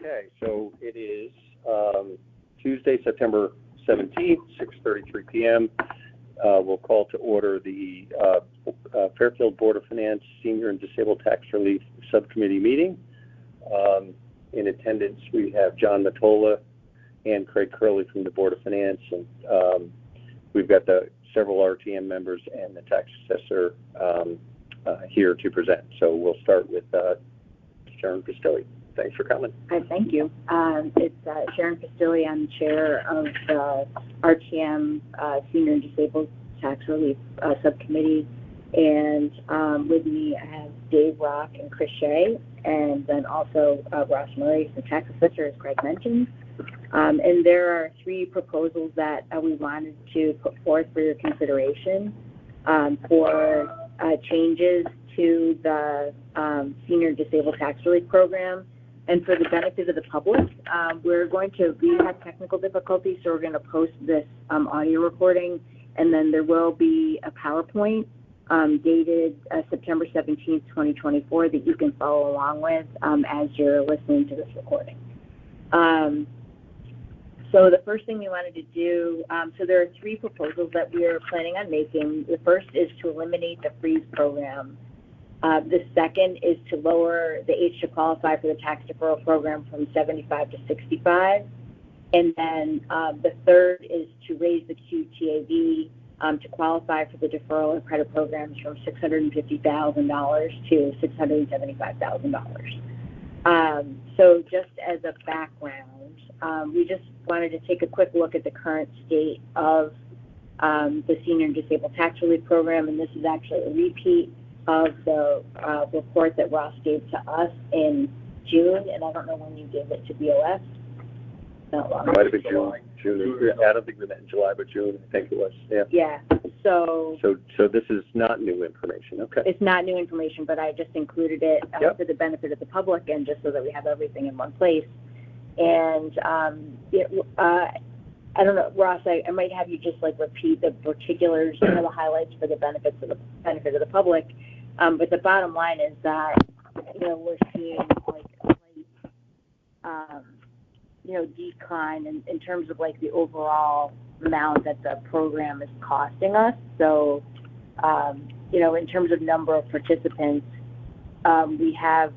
Okay, so it is Tuesday, September 17th, 6:33 p.m. We'll call to order the Fairfield Board of Finance Senior and Disabled Tax Relief Subcommittee meeting. In attendance, we have John Matola and Craig Curley from the Board of Finance, and we've got the several RTM members and the tax assessor here to present. So we'll start with Sharon Pistilli. Thanks for coming. Hi, thank you. It's Sharon Pistilli. I'm chair of the RTM Senior and Disabled Tax Relief Subcommittee. And with me, I have Dave Rock and Chris Shea, and then also Ross Murray, the tax assessor, as Craig mentioned. And there are three proposals that we wanted to put forth for your consideration for changes to the Senior Disabled Tax Relief Program. And for the benefit of the public, we have technical difficulties, so we're going to post this audio recording, and then there will be a PowerPoint dated September 17th, 2024, that you can follow along with as you're listening to this recording. So the first thing we wanted to do, so there are three proposals that we are planning on making. The first is to eliminate the freeze program. The second is to lower the age to qualify for the tax deferral program from 75 to 65. And then the third is to raise the QTAV to qualify for the deferral and credit programs from $650,000 to $675,000. So just as a background, we just wanted to take a quick look at the current state of the Senior and Disabled Tax Relief Program, and this is actually a repeat of the report that Ross gave to us in June, and I don't know when you gave it to BOF. Not long. Might have been June. I don't think we met in July, but June, I think it was. Yeah. Yeah. So this is not new information. Okay. It's not new information, but I just included it for the benefit of the public and just so that we have everything in one place. And I don't know, Ross, I might have you just repeat the particulars, the highlights for the benefit of the public. But the bottom line is that we're seeing decline in terms of the overall amount that the program is costing us. So in terms of number of participants, we have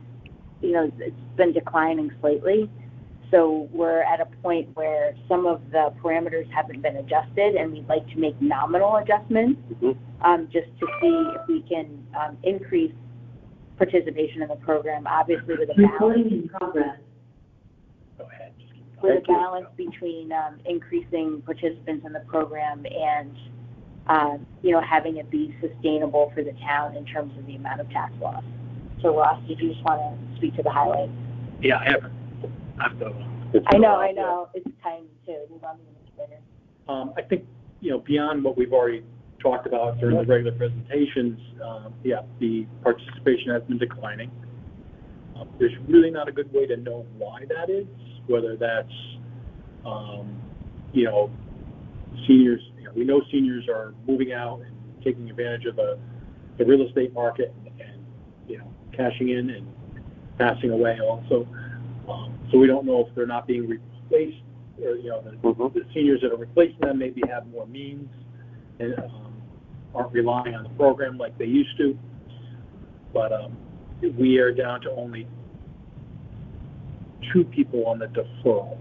it's been declining slightly. So we're at a point where some of the parameters haven't been adjusted, and we'd like to make nominal adjustments just to see if we can increase participation in the program. Obviously, with a balance in progress. Go ahead. With a balance between increasing participants in the program and having it be sustainable for the town in terms of the amount of tax loss. So Ross, did you just want to speak to the highlights? Yeah, I haven't. I know. It's time to move on to the next minute. I think, beyond what we've already talked about during the regular presentations, the participation has been declining. There's really not a good way to know why that is, whether that's, seniors, we know seniors are moving out and taking advantage of the real estate market and cashing in and passing away also. So we don't know if they're not being replaced, or the seniors that are replacing them maybe have more means and aren't relying on the program like they used to. But we are down to only 2 people on the deferral.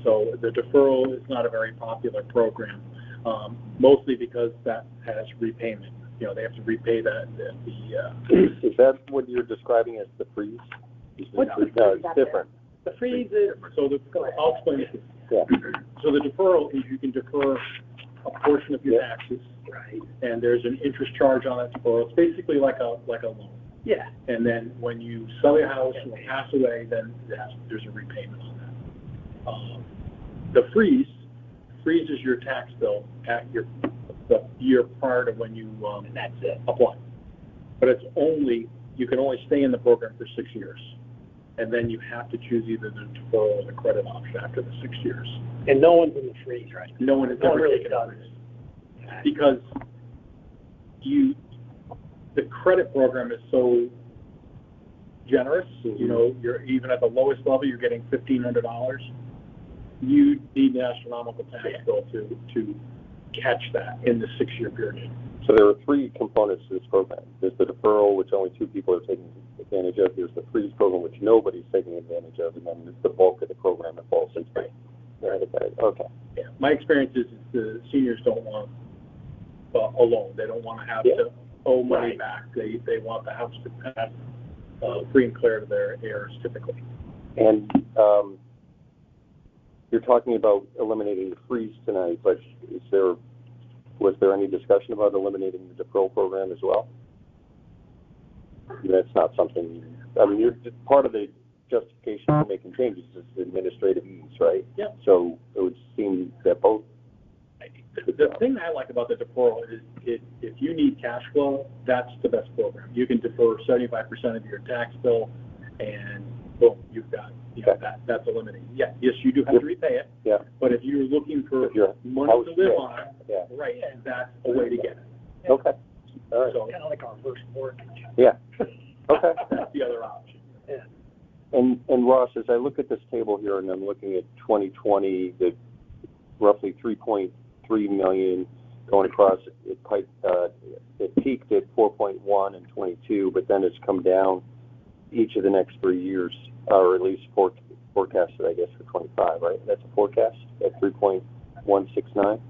So the deferral is not a very popular program, mostly because that has repayment. They have to repay that. Is that what you're describing as the freeze? No, it's different. The freeze is, I'll explain it. Yeah. So the deferral is you can defer a portion of your taxes, right? And there's an interest charge on that deferral. It's basically like a loan. Yeah. And then when you sell your house or pass away, then there's a repayment on that. The freeze freezes your tax bill at the year prior to when you and that's it. Apply. But you can only stay in the program for 6 years. And then you have to choose either the deferral or the credit option after the 6 years. And no one's in the freeze, right? No one has ever taken a freeze. Because the credit program is so generous. You know, you're even at the lowest level, you're getting $1,500. You need an astronomical tax bill to catch that in the 6-year period. So there are 3 components to this program. There's the deferral, which only 2 people are taking advantage of. There's the freeze program, which nobody's taking advantage of, and then there's the bulk of the program that falls into it. Right. Okay. Yeah. My experience is the seniors don't want a loan. They don't want to have to owe money back. They want the house to pass free and clear to their heirs, typically. And you're talking about eliminating the freeze tonight, but was there any discussion about eliminating the deferral program as well? That's not something. I mean, you're part of the justification for making changes is administrative ease, right? Yeah. So it would seem that both. The thing I like about the deferral is if you need cash flow, that's the best program. You can defer 75% of your tax bill, and boom, you've got that's eliminated. Yeah, yes, you do have to repay it. Yeah. But if you're looking for money to live on, right, that's a way to get it. Okay. All right. So Kind of like our first mortgage. Yeah. Okay. That's the other option. Yeah. And Ross, as I look at this table here, and I'm looking at 2020, the roughly 3.3 million going across, it peaked at 4.1 in 22, but then it's come down each of the next 3 years, or at least forecasted, I guess, for 25, right? That's a forecast at 3.169.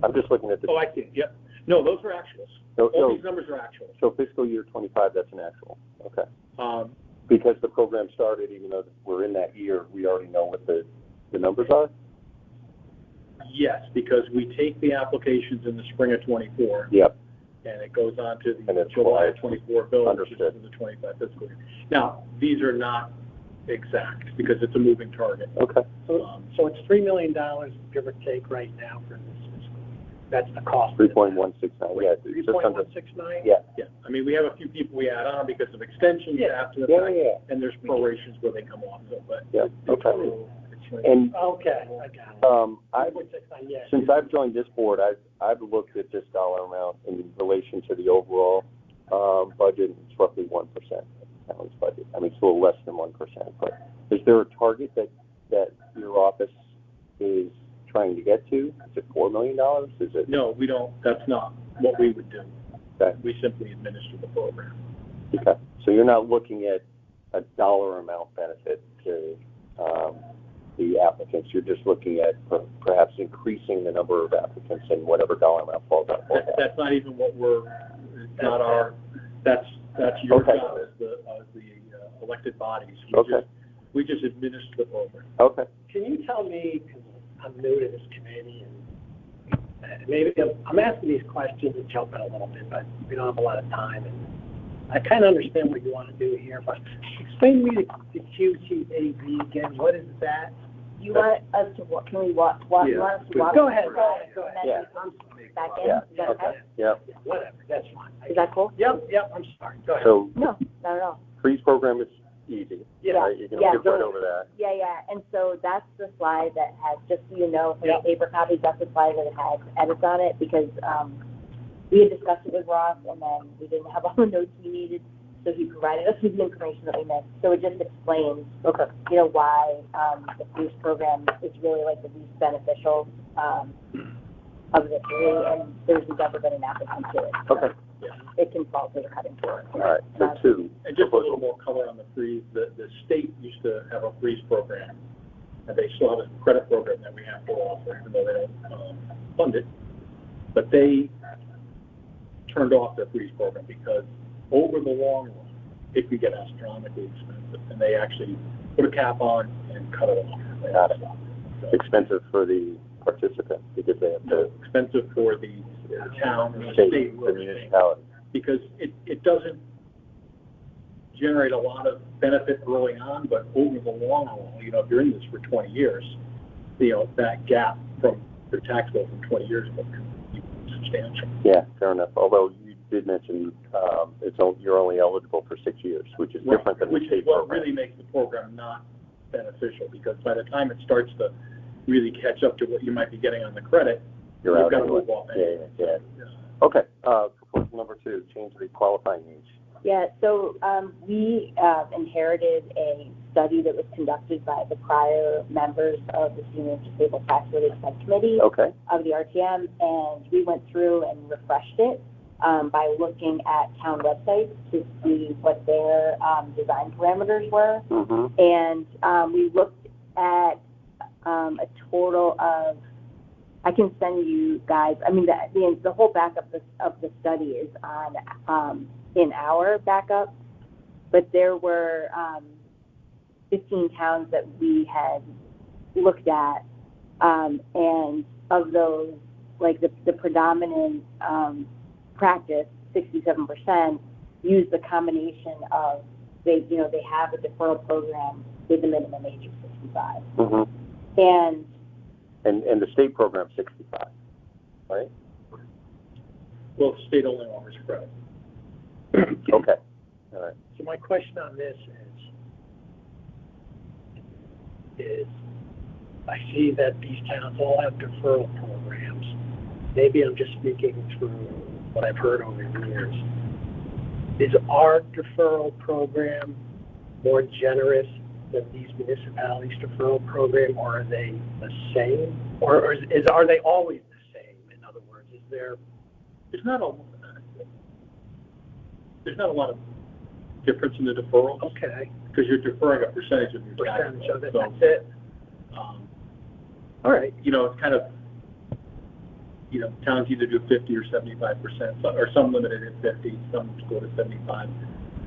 I'm just looking at the. Oh, I see. Yep. No, those are actuals. All these numbers are actuals. So fiscal year 25, that's an actual. Okay. Because the program started, even though we're in that year, we already know what the numbers are? Yes, because we take the applications in the spring of 24. Yep. And it goes on to the July of 24 bill, which is in the 25 fiscal year. Now, these are not exact because it's a moving target. Okay. So it's $3 million, give or take, right now for this fiscal year. That's the cost. 3.169. Yeah. 3.169. Yeah. Yeah. I mean, we have a few people we add on because of extensions after the fact, and there's prorations where they come off. So, but okay. And okay, I got it. Since I've joined this board, I've looked at this dollar amount in relation to the overall budget. It's roughly 1% of the town's budget. I mean, it's a little less than 1%. But is there a target that your office is trying to get to? Is it $4 million? Is it? No, we don't. That's not what we would do. Okay. We simply administer the program. Okay. So you're not looking at a dollar amount benefit to the applicants. You're just looking at perhaps increasing the number of applicants and whatever dollar amount falls out. That's not even what it's not our, that's your job as the elected bodies. We just administer the program. Okay. Can you tell me, because I'm new to this committee, and maybe I'm asking these questions and jumping a little bit, but we don't have a lot of time, and I kind of understand what you want to do here, but explain to me the QTAB again. What is that? You want us to walk? Can we walk? You want us to walk? Go ahead. Yeah. Back in. Yeah. Is that okay? Yeah. Whatever. That's fine. Is that cool? Yep. I'm sorry. Go ahead. So no, not at all. freeze program is easy. Yeah. Right? You can skip right over that. Yeah. And so that's the slide that has, just so you know, from the paper copies, that's the slide that has edits on it because we had discussed it with Ross and then we didn't have all the notes we needed. So he provided us with the information that we missed. So it just explains, why the freeze program is really like the least beneficial of the three, and there's never been an applicant to it. So it can fall to the cutting board. All right. So 2. And just a little more color on the freeze. The state used to have a freeze program, and they still have a credit program that we have to offer, even though they don't fund it. But they turned off their freeze program because over the long run, it could get astronomically expensive, and they actually put a cap on and cut it off. Got it. So, expensive for the participant because they have to. Expensive for the town, the state, the municipality. Because it doesn't generate a lot of benefit early on, but over the long run, if you're in this for 20 years, that gap from your tax bill from 20 years ago can be substantial. Yeah, fair enough. Although you did mention you're only eligible for 6 years, which is different than the state program. Which really makes the program not beneficial because by the time it starts to really catch up to what you might be getting on the credit, you've got to move off anyway. Okay, proposal number 2, change the qualifying age. Yeah, so we inherited a study that was conducted by the prior members of the Senior Disabled Tax Relief Subcommittee Okay. of the RTM, and we went through and refreshed it by looking at town websites to see what their design parameters were. Mm-hmm. And we looked at a total of, I can send you guys, I mean, the whole backup of the study is on in our backup, but there were 15 towns that we had looked at, and of those, like the predominant practice, 67%, use the combination of they have a deferral program with a minimum age of 65, Mm-hmm. And the state program 65, right? Well, the state only offers credit. Okay. All right. So my question on this is I see that these towns all have deferral programs. Maybe I'm just speaking through what I've heard over the years. Is our deferral program more generous than these municipalities' deferral program, or are they the same? Or are they always the same? In other words, There's not a lot of difference in the deferrals. Okay. Because you're deferring a percentage of your tax. So that's it. All right. It's kind of, towns either do 50 or 75%, or some limited at 50, some go to 75.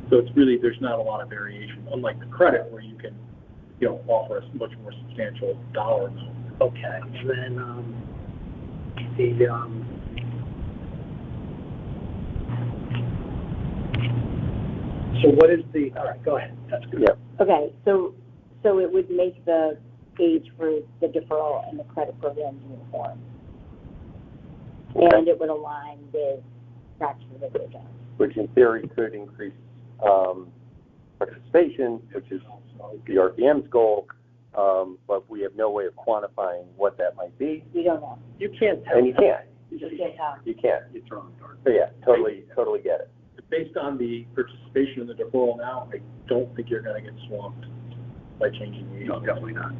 So it's really, there's not a lot of variation, unlike the credit where you can, offer a much more substantial dollar amount. Okay. And then so what is all right, go ahead. That's good. Yeah. Okay, so it would make the age for the deferral and the credit programs uniform. Okay. And it would align with practice of regular jobs. Which in theory could increase participation, which is the RPM's goal, but we have no way of quantifying what that might be. We don't know. You can't tell. And you can't. You just can't tell. You can't. You're throwing darts. So yeah, totally get it. Based on the participation in the deferral now, I don't think you're going to get swamped by changing the age. No, definitely not.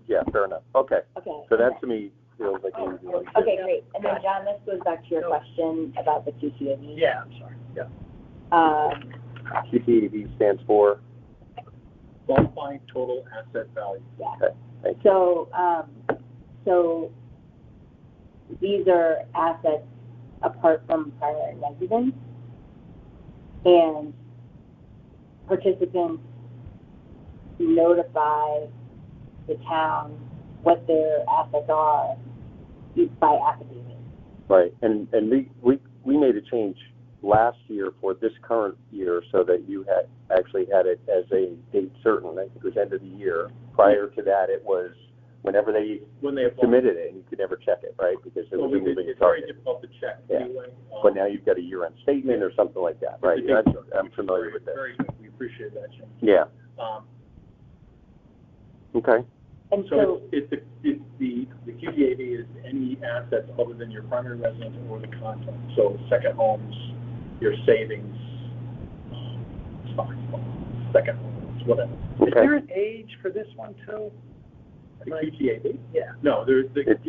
Yeah. Fair enough. Okay. Okay. So that to me feels like an easy one. Okay, great. And then, John, this goes back to your question about the QTAV. Yeah, I'm sorry. Yeah. QTAV stands for? Qualifying total asset value. Yeah. Okay. Thank you. So these are assets apart from primary residence, and participants notify the town what their assets are by affidavit. Right, and we made a change last year for this current year so that you actually had it as a date certain. I think it was end of the year. Prior to that, it was when they submitted it, and you could never check it, right? Because it was a moving it's target. very difficult to check anyway. But now you've got a year-end statement or something like that, right? I'm familiar with that. Very good. We appreciate that change. Yeah. Okay. And so it's the QTAV is any assets other than your primary residence or the content. So second homes, your savings, stocks, second homes, whatever. Okay. Is there an age for this one too? The QTAV? Yeah. No, it's just a test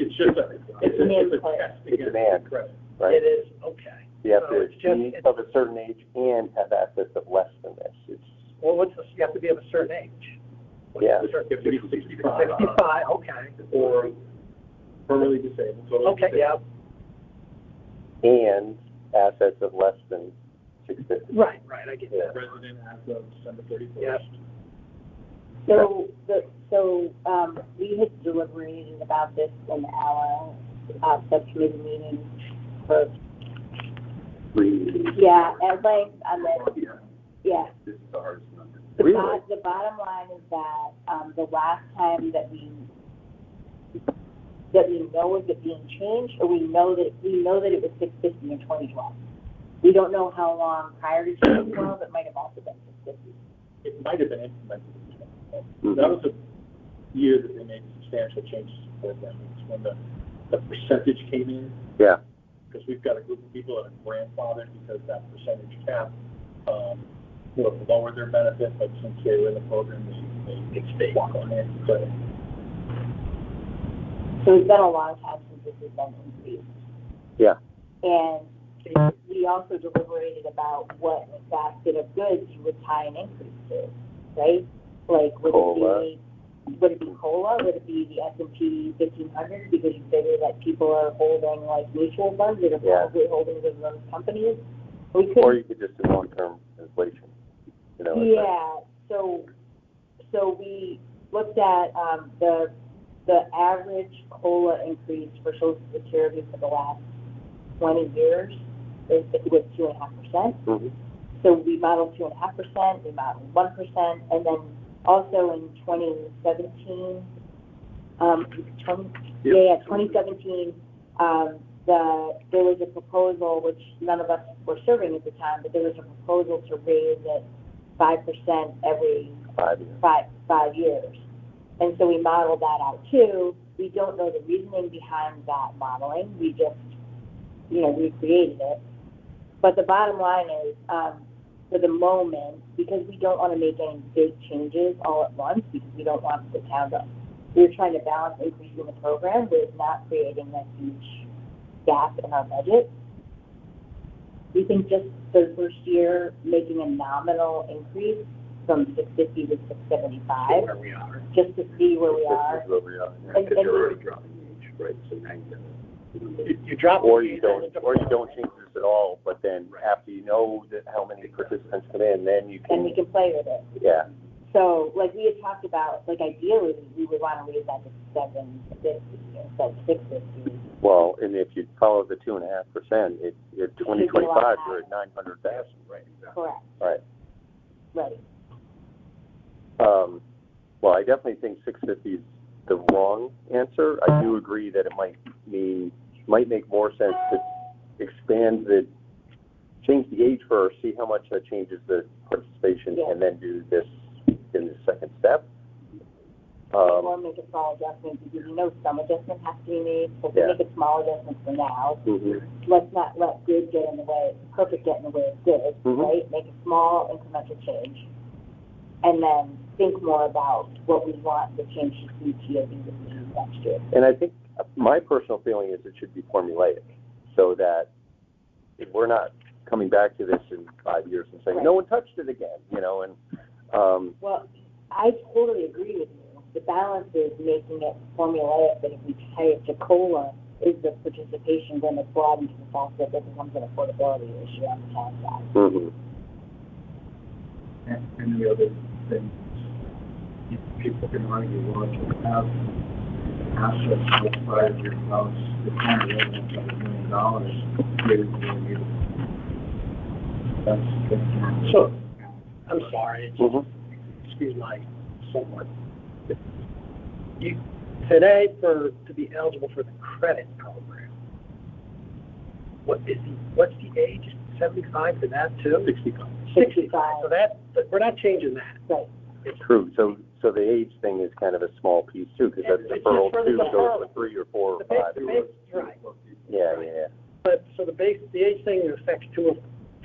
against credit. Right? It is, okay. You have So to be of a certain age and have assets of less than this. Well, you have to be of a certain age. Yeah. You have to be 65. 65, okay. Or permanently disabled. Totally Okay, disabled. yeah. And assets of less than 650. Right, I get that. Resident as of December 31st. Yes. So we had deliberated about this in our subcommittee meeting for at length on this. Yeah. This is the hardest number. The bottom line is that the last time that we know of it being changed, or we know that it was 650 in 2012. We don't know how long prior to 2012 it might have also been 650. It might have been implemented in 2012. Mhm. That was a year that they made substantial changes to the program. It's when the percentage came in, Yeah. because we've got a group of people that are grandfathered because that percentage cap would have lowered their benefit, but since they were in the program, they stayed on it. So, So it's been a long time since this has been increased. Yeah. And we also deliberated about what basket of goods you would tie an increase to, right? Like, would it be COLA? Would it be the S&P 1500? Because you figure that people are holding like mutual funds that are probably holdings of those companies. Or you could just do long-term inflation. You know. Yeah. So we looked at the average COLA increase for Social Security for the last 20 years was 2.5%. Mm-hmm. So we modeled 2.5%, we modeled 1%, and then also in 2017, 2017, there was a proposal, which none of us were serving at the time, but there was a proposal to raise it 5% every 5 years. And so we modeled that out too. We don't know the reasoning behind that modeling. We just, recreated it. But the bottom line is, for the moment, because we don't want to make any big changes all at once, because we don't want the town to, we're trying to balance increasing the program with not creating a huge gap in our budget. We think just for the first year, making a nominal increase from 650 to 675, where we are. just to see where we are. Because you're already dropping the age, right? So now you drop or you don't change this at all, but then after you know that how many participants come in, then you can. And we can play with it. Yeah. So, like we had talked about, like ideally we would want to raise that to 750 instead of 650. Well, and if you follow the 2.5%, in 2025 you're at 900,000. Right. Exactly. Correct. Right. Right. Well, I definitely think 650 is the wrong answer. I do agree that it might make more sense to change the age first, see how much that changes the participation, and then do this in the second step. Or make a small adjustment, because some adjustment has to be made, so we make a small adjustment for now. Mm-hmm. Let's not let good get in the way, perfect get in the way of good, right? Make a small incremental change, and then think more about what we want the change to TAB to be next year. And I think my personal feeling is it should be formulaic, so that if we're not coming back to this in 5 years and saying, no one touched it again, Well, I totally agree with you. The balance is making it formulaic, that if we tie it to COLA, is the participation going to broaden to the fact that it becomes an affordability issue on the town side? Mm-hmm. And the other thing, people can argue, well, if you have assets outside of your house, the county residents of $1 million, that's So, I'm sorry, excuse my somewhat. Today, to be eligible for the credit program, what's the age? 75 for that too? 65. 65. So we're not changing that. Right. True. So the age thing is kind of a small piece too, because that deferral too goes for 3 or 4 or 5 years. Right. Yeah. But so the age thing affects two of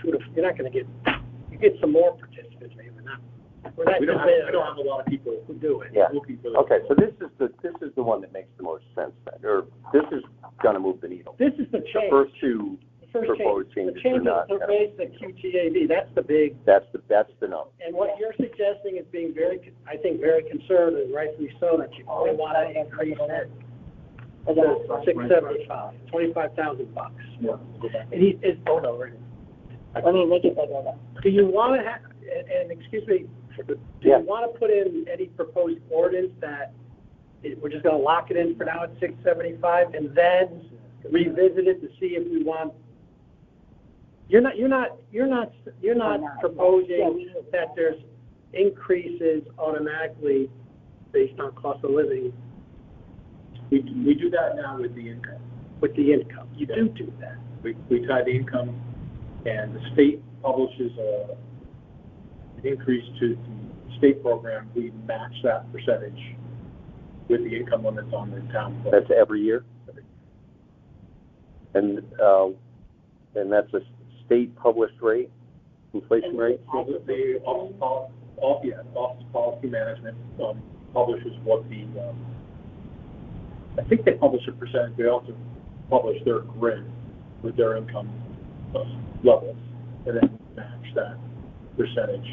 you're not going to get some more participants, maybe not. We don't have a lot of people who do it. Yeah. Okay. So this is the one that makes the most sense then, or this is going to move the needle. This is the change. The first two proposed changes are not. The change is to raise the QTAB. That's the big. That's the number. And what you're suggesting is being very conservative, rightfully so, that you only want to increase it to $675, $25,000. Yeah. And Let me make it bigger then. do you want to have? And excuse me, do you want to put in any proposed ordinance that we're just going to lock it in for now at 675 and then revisit it to see if we want? You're not proposing that there's increases automatically based on cost of living. We do that now with the income. With the income, you do that. We tie the income, and the state publishes an increase to the state program, we match that percentage with the income limits on the town. That's every year? And that's a state published rate, inflation rate? So the Office of Policy Management publishes what the, I think they publish a percentage, they also publish their grid with their income levels, and then match that percentage.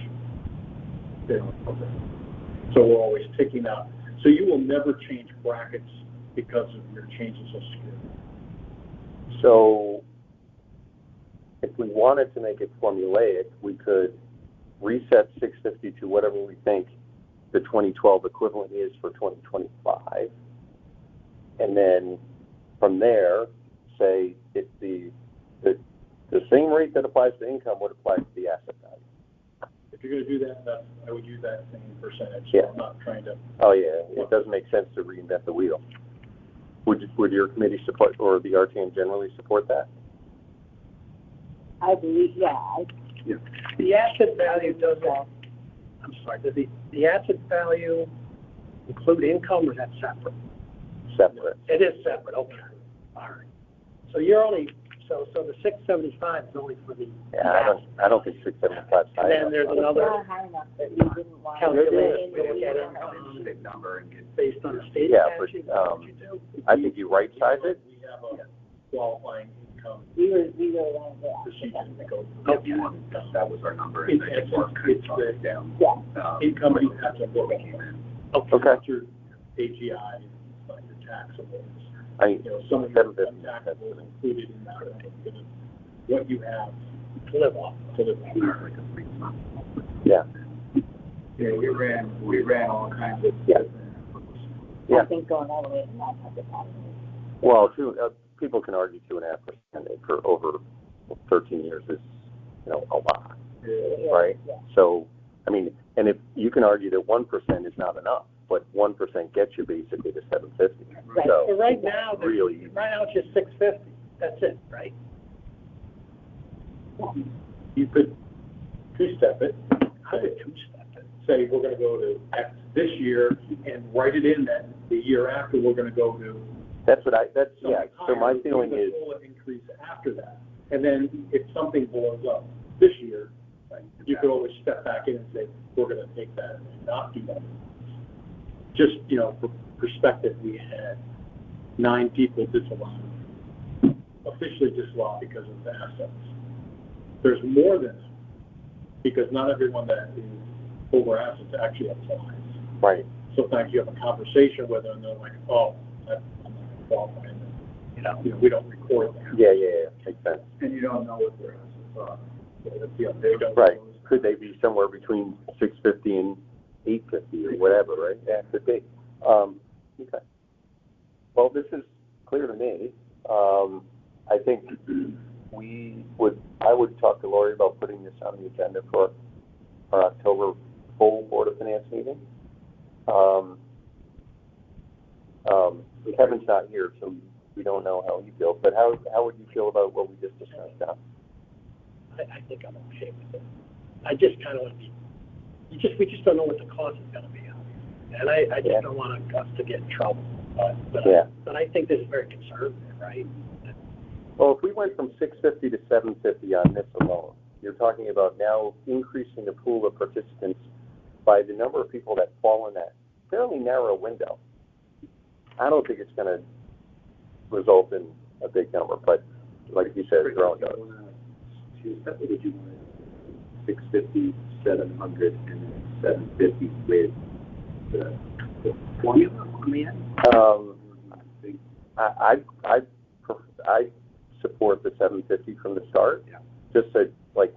So we're always ticking up. So you will never change brackets because of your change in Social Security. So if we wanted to make it formulaic, we could reset 650 to whatever we think the 2012 equivalent is for 2025. And then from there, say it's the same rate that applies to income would apply to the asset value. If you're going to do that, I would use that same percentage. So Yeah. I'm not trying to. Oh yeah, it doesn't make sense to reinvent the wheel. Would your committee support, or the RTM generally support that? I believe, Yeah. The asset value does the asset value include income, or is that separate? Separate. It is separate, okay. All right. So you're only, so the 675 is only for the. Yeah, I don't think 675 is high And then enough. there's it's another not high enough that we didn't want to. calculation, we look at income, Big number and get. based on the state Yeah, statute, but, that's what you do. I think you right size it. We have a qualifying income We really wanted to. procedure that goes through. Okay. That was our number. It's It's down. Yeah. Income you have to look Came in. Okay. your AGI, like your taxables. I, Some of your 750. taxables included in that, what you have To live off. to live on. Like a 3 month. yeah, Yeah, we ran all kinds of. Yeah. yeah. I think going all the way to 900,000. Well, people can argue 2.5% for over 13 years is, a lot, right? Yeah. So, I mean, and if you can argue that 1% is not enough, but 1% gets you basically to 750. Right. So, So right now, really, right now it's just 650, that's it, right? You could two-step it, I would two-step it. say we're gonna go to X this year, and write it in that the year after, we're gonna go to. that's yeah. something So my higher, feeling with is, a full increase after that. And then if something blows up this year, you could always step back in and say, we're gonna take that and not do that. Just, for perspective, we had 9 people disallowed, officially disallowed because of the assets. There's more than that, because not everyone that is over assets actually applies. right, Sometimes you have a conversation with them, and they're like, oh, I'm not going to qualify, and we don't record that. yeah, makes sense. And you don't know what their assets are. They don't. Right. Could they be somewhere between 650 and 850 or whatever, right? Yeah, it could be. Okay. Well, this is clear to me. I think I would talk to Lori about putting this on the agenda for our October full Board of Finance meeting. Kevin's not here, so we don't know how he feels, but how would you feel about what we just discussed now? I think I'm okay with it. I just kind of want to be, we just don't know what the cost is going to be on it. And I just don't want us to get in trouble. But I think this is very conservative, right? Well, if we went from 650 to 750 on this alone, you're talking about now increasing the pool of participants by the number of people that fall in that fairly narrow window. I don't think it's going to result in a big number, but like you said, growing does. Would you want 650, 700, and 750 with the formula on the end? I support the 750 from the start. Yeah. Just said, let's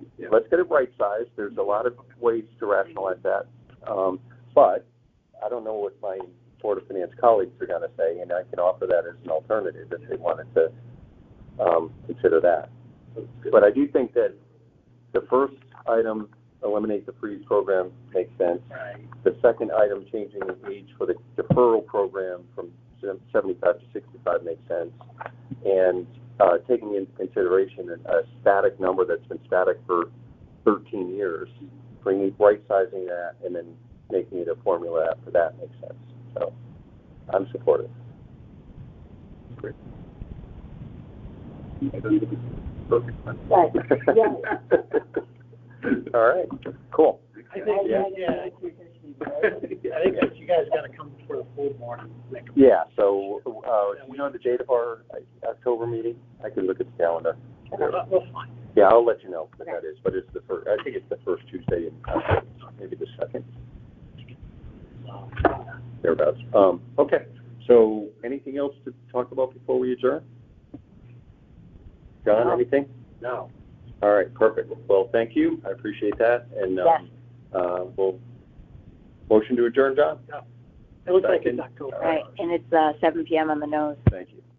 get it right sized. There's a lot of ways to rationalize that. But I don't know what my Board of Finance colleagues are going to say, and I can offer that as an alternative if they wanted to consider that. But I do think that the first item, eliminate the freeze program, makes sense. Right. The second item, changing the age for the deferral program from 75 to 65 makes sense. And taking into consideration a static number that's been static for 13 years, right-sizing that, and then making it a formula after that makes sense. So I'm supportive. Great. Perfect. Right. Yeah. All right, cool. I think, Yeah. I think that you guys gotta come before the full board and make a. Yeah, so, do you know the date of our October meeting? I can look at the calendar. We'll find. Yeah, I'll let you know when that is, but it's the first, I think it's the first Tuesday in October, maybe the second, thereabouts. Okay, so anything else to talk about before we adjourn? John, No. anything? No. All right, perfect. Well, thank you, I appreciate that, and, Yes. we'll, motion to adjourn, John? It looks like it's Second. October. Right, and it's 7 p.m. on the nose. Thank you.